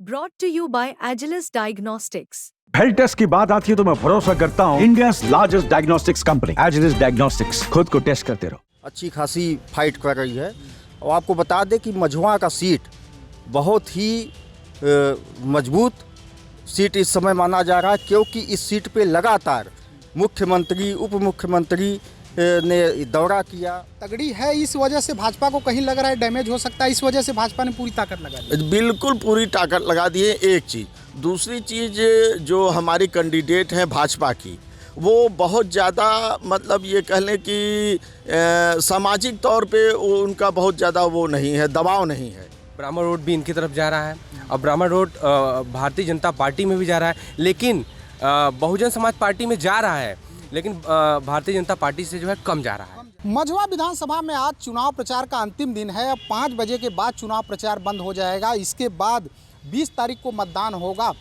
Brought to you by Agilus Diagnostics. Health test की बात आती है तो मैं भरोसा करता हूँ India largest diagnostics company Agilus Diagnostics. खुद को टेस्ट करते रहो। अच्छी खासी फाइट कर रही है और आपको बता दें कि मझवा का सीट बहुत ही मजबूत सीट इस समय माना जा रहा है, क्योंकि इस सीट पे लगातार मुख्यमंत्री उप मुख्यमंत्री ने दौरा किया। तगड़ी है, इस वजह से भाजपा को कहीं लग रहा है डैमेज हो सकता है, इस वजह से भाजपा ने पूरी ताकत लगा दी। बिल्कुल पूरी ताकत लगा दी है। एक चीज़, दूसरी चीज़ जो हमारी कैंडिडेट हैं भाजपा की, वो बहुत ज़्यादा मतलब ये कह लें कि सामाजिक तौर पे वो उनका बहुत ज़्यादा वो नहीं है, दबाव नहीं है। ब्राह्मण रोड भी इनकी तरफ जा रहा है और ब्राह्मण रोड भारतीय जनता पार्टी में भी जा रहा है, लेकिन बहुजन समाज पार्टी में जा रहा है, लेकिन भारतीय जनता पार्टी से जो है कम जा रहा है। मझवा विधानसभा में आज चुनाव प्रचार का अंतिम दिन है। अब 5 बजे के बाद चुनाव प्रचार बंद हो जाएगा। इसके बाद 20 तारीख को मतदान होगा।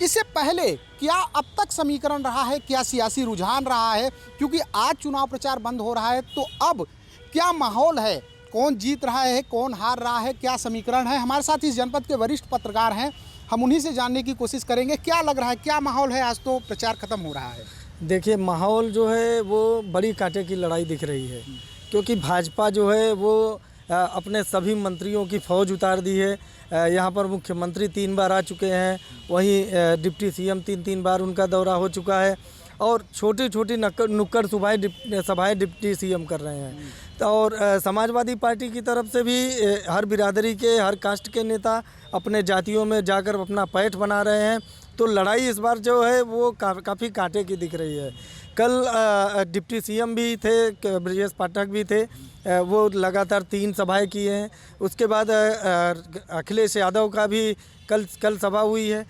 इससे पहले क्या अब तक समीकरण रहा है, क्या सियासी रुझान रहा है, क्योंकि आज चुनाव प्रचार बंद हो रहा है, तो अब क्या माहौल है, कौन जीत रहा है, कौन हार रहा है, क्या समीकरण है। हमारे साथ इस जनपद के वरिष्ठ पत्रकार हैं, हम उन्हीं से जानने की कोशिश करेंगे क्या लग रहा है, क्या माहौल है। आज तो प्रचार खत्म हो रहा है। देखिए, माहौल जो है वो बड़ी कांटे की लड़ाई दिख रही है, क्योंकि भाजपा जो है वो अपने सभी मंत्रियों की फौज उतार दी है। यहाँ पर मुख्यमंत्री 3 बार आ चुके हैं, वहीं डिप्टी सीएम 3 बार उनका दौरा हो चुका है और छोटी छोटी नुक्कड़ सभाएं डिप्टी सीएम कर रहे हैं। तो और समाजवादी पार्टी की तरफ से भी हर बिरादरी के, हर कास्ट के नेता अपने जातियों में जाकर अपना पैठ बना रहे हैं। तो लड़ाई इस बार जो है वो काफ़ी कांटे की दिख रही है। कल डिप्टी सीएम भी थे, ब्रजेश पाठक भी थे, वो लगातार 3 सभाएं किए हैं। उसके बाद अखिलेश यादव का भी कल सभा हुई है,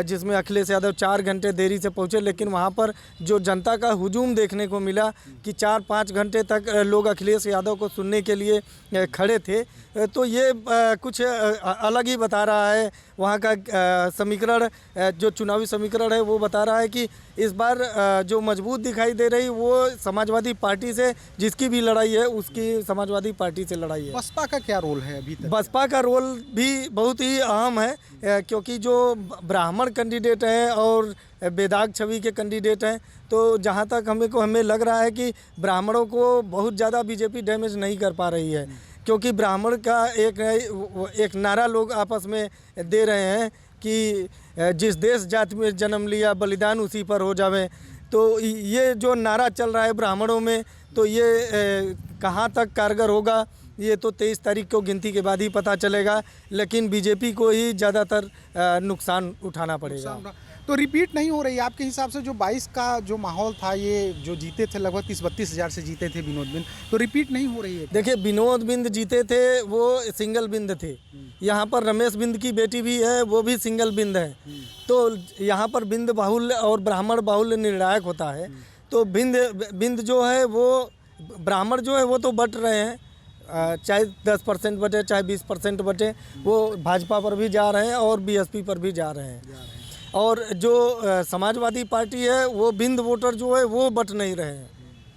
जिसमें अखिलेश यादव 4 घंटे देरी से पहुंचे, लेकिन वहां पर जो जनता का हुजूम देखने को मिला कि 4-5 घंटे तक लोग अखिलेश यादव को सुनने के लिए खड़े थे, तो ये कुछ अलग ही बता रहा है। वहां का समीकरण, जो चुनावी समीकरण है, वो बता रहा है कि इस बार जो मजबूत दिखाई दे रही वो समाजवादी पार्टी से, जिसकी भी लड़ाई है उसकी समाजवादी पार्टी से लड़ाई है। बसपा का क्या रोल है अभी तक? बसपा का रोल भी बहुत ही अहम है, क्योंकि जो ब्राह्मण कैंडिडेट हैं और बेदाग छवि के कैंडिडेट हैं, तो जहां तक हमें लग रहा है कि ब्राह्मणों को बहुत ज़्यादा बीजेपी डैमेज नहीं कर पा रही है, क्योंकि ब्राह्मण का एक नारा लोग आपस में दे रहे हैं कि जिस देश जाति में जन्म लिया बलिदान उसी पर हो जावे। तो ये जो नारा चल रहा है ब्राह्मणों में, तो ये कहाँ तक कारगर होगा ये तो 23 तारीख को गिनती के बाद ही पता चलेगा, लेकिन बीजेपी को ही ज़्यादातर नुकसान उठाना पड़ेगा। तो रिपीट नहीं हो रही आपके हिसाब से? जो 22 का जो माहौल था, ये जो जीते थे लगभग 30-32 हज़ार से जीते थे विनोद बिंद, तो रिपीट नहीं हो रही है? देखिए, विनोद बिंद जीते थे, वो सिंगल बिंद थे। यहाँ पर रमेश बिंद की बेटी भी है, वो भी सिंगल बिंद है। तो यहाँ पर बिंद बाहुल्य और ब्राह्मण बाहुल्य निर्णायक होता है। तो बिंद जो है वो, ब्राह्मण जो है वो तो बट रहे हैं, चाहे 10% बटे चाहे 20% बटे, वो भाजपा पर भी जा रहे हैं और बीएसपी पर भी जा रहे हैं। और जो समाजवादी पार्टी है, वो बिंद वोटर जो है वो बट नहीं रहे हैं।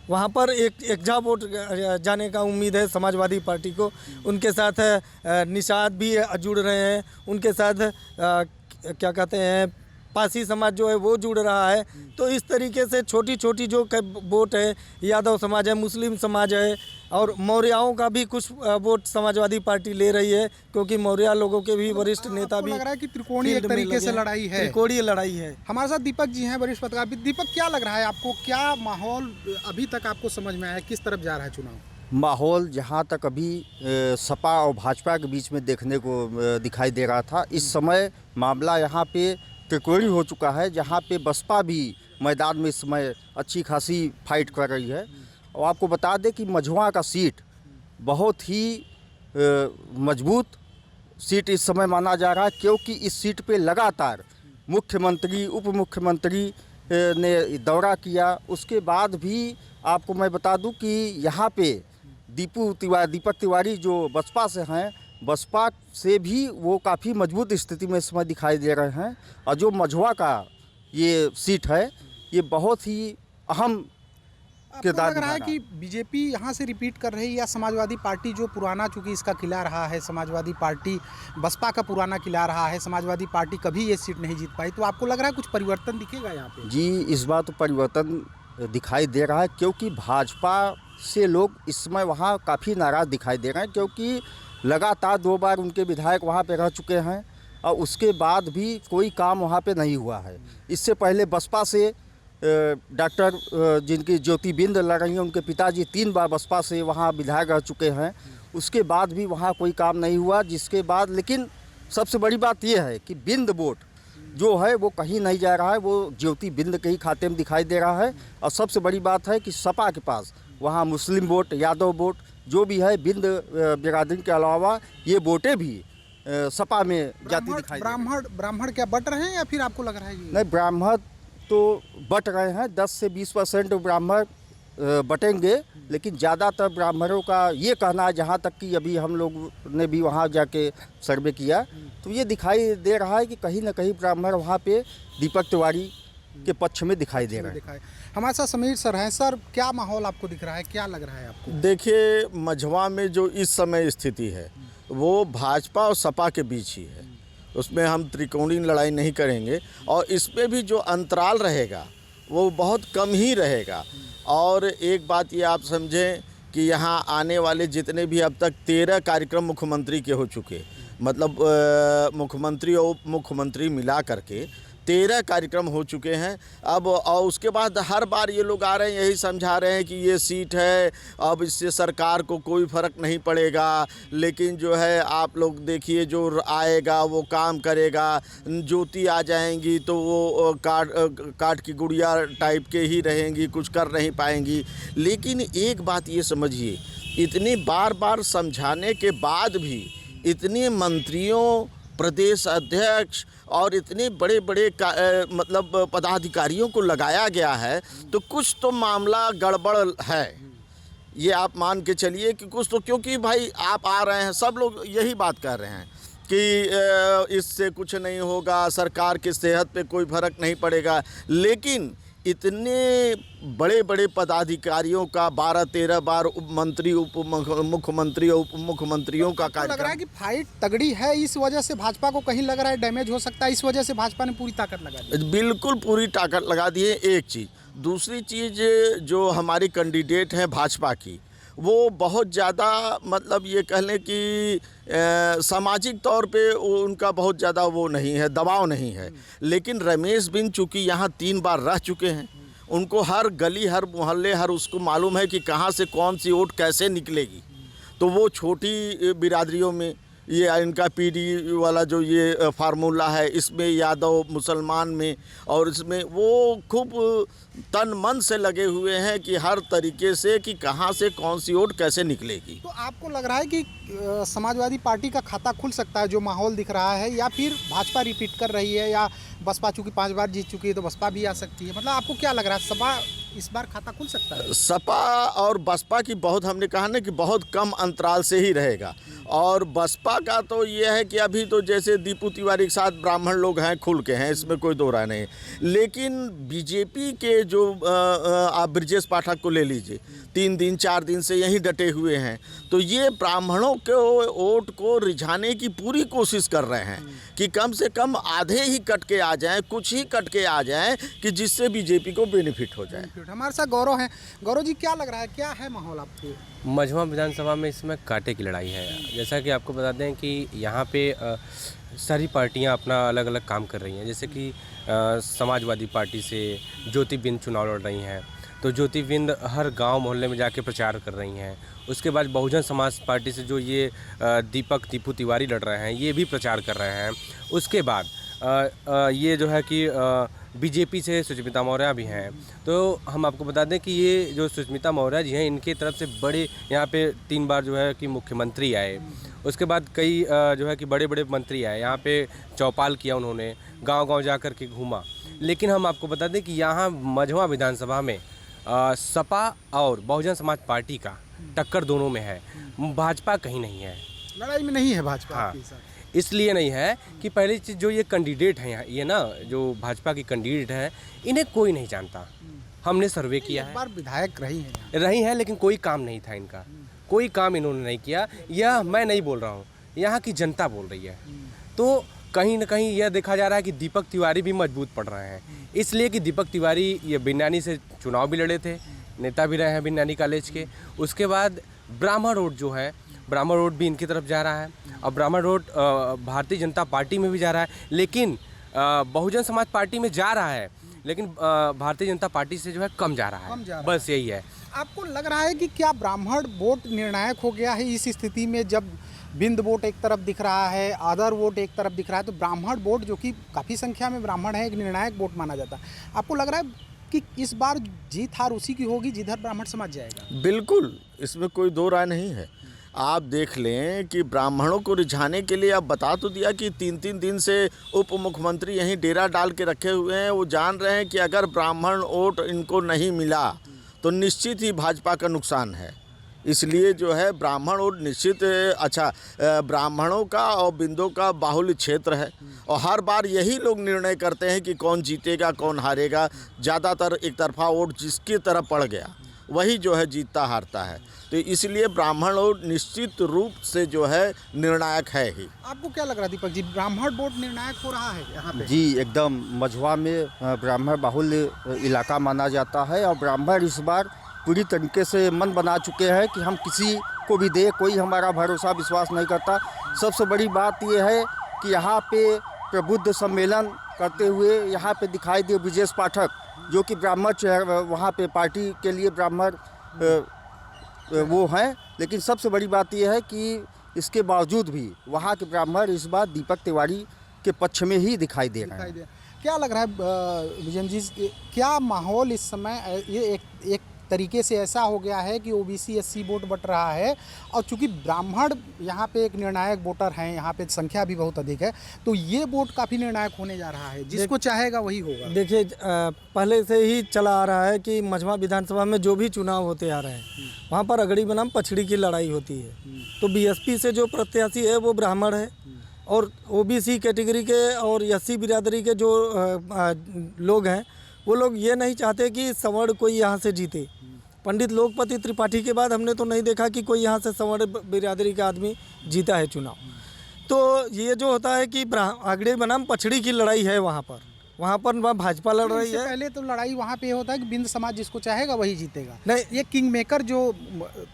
वहाँ पर एक जा वोट जाने का उम्मीद है समाजवादी पार्टी को। उनके साथ निषाद भी जुड़ रहे हैं, उनके साथ क्या कहते हैं पासी समाज जो है वो जुड़ रहा है। तो इस तरीके से छोटी छोटी जो वोट है, यादव समाज है, मुस्लिम समाज है, और मौर्याओं का भी कुछ वोट समाजवादी पार्टी ले रही है, क्योंकि मौर्या लोगों के भी वरिष्ठ नेता भी। लग रहा है कि त्रिकोणीय एक तरीके से लड़ाई है। त्रिकोणीय लड़ाई है। हमारे साथ दीपक जी हैं, वरिष्ठ पत्रकार। दीपक, क्या लग रहा है आपको, क्या माहौल अभी तक आपको समझ में आया, किस तरफ जा रहा है चुनाव? माहौल जहाँ तक अभी सपा और भाजपा के बीच में देखने को दिखाई दे रहा था, इस समय मामला यहाँ पे त्रिकोणीय हो चुका है, जहाँ पे बसपा भी मैदान में इस समय अच्छी खासी फाइट कर रही है। और आपको बता दें कि मझवा का सीट बहुत ही मजबूत सीट इस समय माना जा रहा है, क्योंकि इस सीट पे लगातार मुख्यमंत्री उप मुख्यमंत्री ने दौरा किया। उसके बाद भी आपको मैं बता दूं कि यहाँ पे दीपक तिवारी जो बसपा से हैं, बसपा से भी वो काफ़ी मजबूत स्थिति में इस समय दिखाई दे रहे हैं। और जो मझवा का ये सीट है, ये बहुत ही अहम आपको लग रहा है कि बीजेपी यहाँ से रिपीट कर रही है या समाजवादी पार्टी जो पुराना, चूंकि इसका किला रहा है समाजवादी पार्टी, बसपा का पुराना किला रहा है, समाजवादी पार्टी कभी ये सीट नहीं जीत पाई, तो आपको लग रहा है कुछ परिवर्तन दिखेगा यहाँ पे? जी, इस बार तो परिवर्तन दिखाई दे रहा है, क्योंकि भाजपा से लोग इस समय वहाँ काफ़ी नाराज़ दिखाई दे रहे हैं, क्योंकि लगातार 2 बार उनके विधायक वहाँ पे रह चुके हैं और उसके बाद भी कोई काम वहाँ पे नहीं हुआ है। इससे पहले बसपा से डॉक्टर जिनकी ज्योति बिंद लड़ रही हैं, उनके पिताजी 3 बार बसपा से वहाँ विधायक रह चुके हैं, उसके बाद भी वहाँ कोई काम नहीं हुआ। जिसके बाद लेकिन सबसे बड़ी बात यह है कि बिंद वोट जो है वो कहीं नहीं जा रहा है, वो ज्योति बिंद के ही खाते में दिखाई दे रहा है। और सबसे बड़ी बात है कि सपा के पास वहाँ मुस्लिम वोट, यादव वोट जो भी है, बिंद बिरादरी के अलावा ये वोटें भी सपा में जाती दिखाई ब्राह्मण क्या बट रहे हैं या फिर आपको लग रहा है? नहीं, ब्राह्मण तो बट रहे हैं, 10 से 20% ब्राह्मण बटेंगे, लेकिन ज़्यादातर ब्राह्मणों का ये कहना है, जहाँ तक कि अभी हम लोग ने भी वहाँ जाके सर्वे किया, तो ये दिखाई दे रहा है कि कहीं ना कहीं ब्राह्मण वहाँ पे दीपक तिवारी के पक्ष में दिखाई दे रहा है। हमारे साथ समीर सर हैं। सर, क्या माहौल आपको दिख रहा है, क्या लग रहा है आपको? देखिए, मझवा में जो इस समय स्थिति है वो भाजपा और सपा के बीच ही है, उसमें हम त्रिकोणीय लड़ाई नहीं करेंगे, और इसमें भी जो अंतराल रहेगा वो बहुत कम ही रहेगा। और एक बात ये आप समझें कि यहाँ आने वाले जितने भी अब तक 13 कार्यक्रम मुख्यमंत्री के हो चुके, मतलब मुख्यमंत्री और उप मुख्यमंत्री मिला करके 13 कार्यक्रम हो चुके हैं। अब और उसके बाद हर बार ये लोग आ रहे हैं, यही समझा रहे हैं कि ये सीट है, अब इससे सरकार को कोई फ़र्क नहीं पड़ेगा, लेकिन जो है आप लोग देखिए जो आएगा वो काम करेगा, ज्योति आ जाएंगी तो वो काट की गुड़िया टाइप के ही रहेंगी, कुछ कर नहीं पाएंगी। लेकिन एक बात ये समझिए, इतनी बार बार समझाने के बाद भी इतने मंत्रियों, प्रदेश अध्यक्ष और इतने बड़े बड़े मतलब पदाधिकारियों को लगाया गया है, तो कुछ तो मामला गड़बड़ है, ये आप मान के चलिए कि कुछ तो। क्योंकि भाई आप आ रहे हैं, सब लोग यही बात कर रहे हैं कि इससे कुछ नहीं होगा, सरकार की सेहत पे कोई फ़र्क नहीं पड़ेगा, लेकिन इतने बड़े बड़े पदाधिकारियों का 12-13 बार उप मुख्यमंत्री और उप मुख्यमंत्रियों का कार्यक्रम। लग रहा है कि फाइट तगड़ी है, इस वजह से भाजपा को कहीं लग रहा है डैमेज हो सकता है, इस वजह से भाजपा ने पूरी ताकत लगा दी। बिल्कुल पूरी ताकत लगा दी है, एक चीज़। दूसरी चीज़, जो हमारी कैंडिडेट हैं भाजपा की, वो बहुत ज़्यादा मतलब ये कह लें कि सामाजिक तौर पे उनका बहुत ज़्यादा वो नहीं है, दबाव नहीं है। लेकिन रमेश बिन चूँकि यहाँ 3 बार रह चुके हैं, उनको हर गली, हर मोहल्ले, हर उसको मालूम है कि कहाँ से कौन सी वोट कैसे निकलेगी। तो वो छोटी बिरादरियों में ये इनका पीडी वाला जो ये फार्मूला है, इसमें यादव मुसलमान में, और इसमें वो खूब तन मन से लगे हुए हैं कि हर तरीके से कि कहाँ से कौन सी वोट कैसे निकलेगी। तो आपको लग रहा है कि समाजवादी पार्टी का खाता खुल सकता है, जो माहौल दिख रहा है, या फिर भाजपा रिपीट कर रही है, या बसपा चूँकि 5 बार जीत चुकी है तो बसपा भी आ सकती है? मतलब आपको क्या लग रहा है, सपा इस बार खाता खुल सकता है? सपा और बसपा की बहुत, हमने कहा ना कि बहुत कम अंतराल से ही रहेगा। और बसपा का तो ये है कि अभी तो जैसे दीपू तिवारी के साथ ब्राह्मण लोग हैं, खुल के हैं, इसमें कोई दो राय नहीं। लेकिन बीजेपी के जो आप ब्रजेश पाठक को ले लीजिए, 3 दिन 4 दिन से यहीं डटे हुए हैं, तो ये ब्राह्मणों के वोट को रिझाने की पूरी कोशिश कर रहे हैं कि कम से कम आधे ही कट के आ जाएं, कुछ ही कट के आ जाएं, कि जिससे बीजेपी को बेनिफिट हो जाए। हमारे साथ गौरव हैं। गौरव जी, क्या लग रहा है, क्या है माहौल आपके? मझवा विधानसभा में इसमें कांटे की लड़ाई है। जैसा कि आपको बता दें कि यहाँ पे सारी पार्टियाँ अपना अलग अलग काम कर रही हैं। जैसे कि समाजवादी पार्टी से ज्योति बिंद चुनाव लड़ रही हैं, तो ज्योति बिंद हर गांव मोहल्ले में जाके प्रचार कर रही हैं। उसके बाद बहुजन समाज पार्टी से जो ये दीपू तिवारी लड़ रहे हैं, ये भी प्रचार कर रहे हैं। उसके बाद ये जो है कि बीजेपी से सुष्मिता मौर्य भी हैं। तो हम आपको बता दें कि ये जो सुष्मिता मौर्य जी हैं, इनके तरफ से बड़े यहाँ पे 3 बार जो है कि मुख्यमंत्री आए। उसके बाद कई जो है कि बड़े बड़े मंत्री आए, यहाँ पे चौपाल किया उन्होंने, गांव-गांव जा कर के घूमा। लेकिन हम आपको बता दें कि यहाँ मझवा विधानसभा में सपा और बहुजन समाज पार्टी का टक्कर दोनों में है, भाजपा कहीं नहीं है, लड़ाई में नहीं है भाजपा। हाँ, इसलिए नहीं है कि पहली चीज़ जो ये कैंडिडेट हैं, ये ना जो भाजपा की कैंडिडेट हैं, इन्हें कोई नहीं जानता। हमने सर्वे किया एक है, बार विधायक रही हैं। रही हैं, लेकिन कोई काम नहीं था इनका, कोई काम इन्होंने नहीं किया। यह मैं नहीं बोल रहा हूँ, यहाँ की जनता बोल रही है। तो कहीं ना कहीं यह देखा जा रहा है कि दीपक तिवारी भी मजबूत पड़ रहे हैं, इसलिए कि दीपक तिवारी ये बिन्नानी से चुनाव भी लड़े थे, नेता भी रहे हैं बिन्नानी कॉलेज के। उसके बाद ब्राह्मण रोड जो है, ब्राह्मण रोड भी इनकी तरफ जा रहा है, और ब्राह्मण रोड भारतीय जनता पार्टी में भी जा रहा है, लेकिन बहुजन समाज पार्टी में जा रहा है, लेकिन भारतीय जनता पार्टी से जो है कम जा रहा है। बस यही है। आपको लग रहा है कि क्या ब्राह्मण वोट निर्णायक हो गया है इस स्थिति में, जब बिंद वोट एक तरफ दिख रहा है, अदर वोट एक तरफ दिख रहा है, तो ब्राह्मण वोट जो कि काफ़ी संख्या में ब्राह्मण है, एक निर्णायक वोट माना जाता है। आपको लग रहा है कि इस बार जीत हार उसी की होगी जिधर ब्राह्मण समाज जाएगा? बिल्कुल, इसमें कोई दो राय नहीं है। आप देख लें कि ब्राह्मणों को रिझाने के लिए, अब बता तो दिया कि 3-3 दिन से उप मुख्यमंत्री यहीं डेरा डाल के रखे हुए हैं। वो जान रहे हैं कि अगर ब्राह्मण वोट इनको नहीं मिला तो निश्चित ही भाजपा का नुकसान है। इसलिए जो है ब्राह्मण वोट निश्चित, अच्छा, ब्राह्मणों का और बिंदों का बाहुल्य क्षेत्र है, और हर बार यही लोग निर्णय करते हैं कि कौन जीतेगा कौन हारेगा। ज़्यादातर एक तरफा वोट जिसकी तरफ पड़ गया वही जो है जीतता हारता है। तो इसलिए ब्राह्मण वोट निश्चित रूप से जो है निर्णायक है ही। आपको क्या लग रहा है दीपक जी, ब्राह्मण वोट निर्णायक हो रहा है यहाँ पे? जी एकदम, मझवा में ब्राह्मण बाहुल्य इलाका माना जाता है, और ब्राह्मण इस बार पूरी तरीके से मन बना चुके हैं कि हम किसी को भी दे, कोई हमारा भरोसा विश्वास नहीं करता। सबसे बड़ी बात यह है कि यहाँ पे प्रबुद्ध सम्मेलन करते हुए यहाँ पे दिखाई दिए ब्रजेश पाठक, जो कि ब्राह्मण वहाँ पे पार्टी के लिए ब्राह्मण वो हैं, लेकिन सबसे बड़ी बात यह है कि इसके बावजूद भी वहाँ के ब्राह्मण इस बार दीपक तिवारी के पक्ष में ही दिखाई दे रहे हैं। क्या लग रहा है विजन जी, क्या माहौल इस समय ये एक तरीके से ऐसा हो गया है कि ओबीसी एससी वोट बट रहा है, और चूंकि ब्राह्मण यहाँ पे एक निर्णायक वोटर हैं, यहाँ पे संख्या भी बहुत अधिक है, तो ये वोट काफ़ी निर्णायक होने जा रहा है, जिसको चाहेगा वही होगा। देखिए, पहले से ही चला आ रहा है कि मझवा विधानसभा में जो भी चुनाव होते आ रहे हैं वहाँ पर अगड़ी बनाम पछड़ी की लड़ाई होती है। तो बीएसपी से जो प्रत्याशी है वो ब्राह्मण है, और ओबीसी कैटेगरी के और एससी बिरादरी के जो लोग हैं वो लोग ये नहीं चाहते कि सवर्ण कोई यहाँ से जीते। पंडित लोकपति त्रिपाठी के बाद हमने तो नहीं देखा कि कोई यहाँ से सवर्ण बिरादरी का आदमी जीता है चुनाव। तो ये जो होता है कि आगड़े बनाम पछड़ी की लड़ाई है वहाँ पर भाजपा लड़ रही है। पहले तो लड़ाई वहाँ पे होता है कि बिंद समाज जिसको चाहेगा वही जीतेगा। नहीं, ये किंग मेकर जो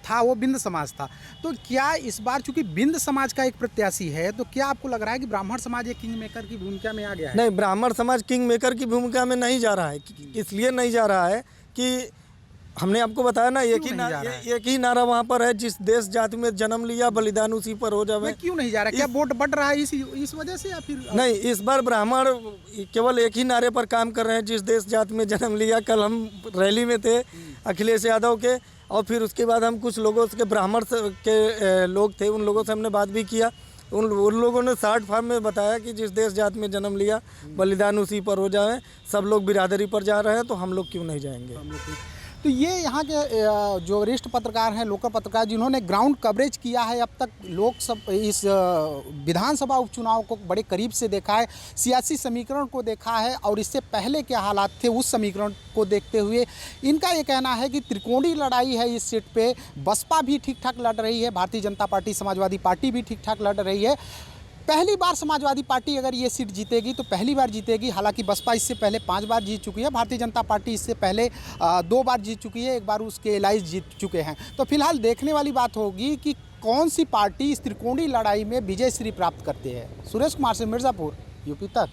था वो बिंद समाज था। तो क्या इस बार चूंकि बिंद समाज का एक प्रत्याशी है, तो क्या आपको लग रहा है कि ब्राह्मण समाज एक किंग मेकर की भूमिका में आ गया है? नहीं, ब्राह्मण समाज किंग मेकर की भूमिका में नहीं जा रहा है। इसलिए नहीं जा रहा है कि हमने आपको बताया ना, एक ही नारा वहाँ पर है, जिस देश जाति में जन्म लिया बलिदान उसी पर हो जावे। क्यों नहीं जा रहा? क्या वोट बढ़ रहा है इस वजह से, या फिर नहीं? इस बार ब्राह्मण केवल एक ही नारे पर काम कर रहे हैं, जिस देश जाति में जन्म लिया। कल हम रैली में थे अखिलेश यादव के, और फिर उसके बाद हम कुछ लोगों के ब्राह्मण के लोग थे, उन लोगों से हमने बात भी किया। उन लोगों ने शॉर्ट फॉर्म में बताया कि जिस देश जाति में जन्म लिया बलिदान उसी पर हो जाए। सब लोग बिरादरी पर जा रहे हैं, तो हम लोग क्यों नहीं जाएंगे? तो ये यहाँ के जो वरिष्ठ पत्रकार हैं, लोकल पत्रकार, जिन्होंने ग्राउंड कवरेज किया है अब तक, इस विधानसभा उपचुनाव को बड़े करीब से देखा है, सियासी समीकरण को देखा है, और इससे पहले क्या हालात थे उस समीकरण को देखते हुए इनका ये कहना है कि त्रिकोणीय लड़ाई है इस सीट पे। बसपा भी ठीक ठाक लड़ रही है, भारतीय जनता पार्टी, समाजवादी पार्टी भी ठीक ठाक लड़ रही है। पहली बार समाजवादी पार्टी अगर ये सीट जीतेगी तो पहली बार जीतेगी। हालांकि बसपा इससे पहले 5 बार जीत चुकी है, भारतीय जनता पार्टी इससे पहले 2 बार जीत चुकी है, 1 बार उसके एलाइज जीत चुके हैं। तो फिलहाल देखने वाली बात होगी कि कौन सी पार्टी इस त्रिकोणीय लड़ाई में विजय श्री प्राप्त करते हैं। सुरेश कुमार से मिर्ज़ापुर, यूपी तक।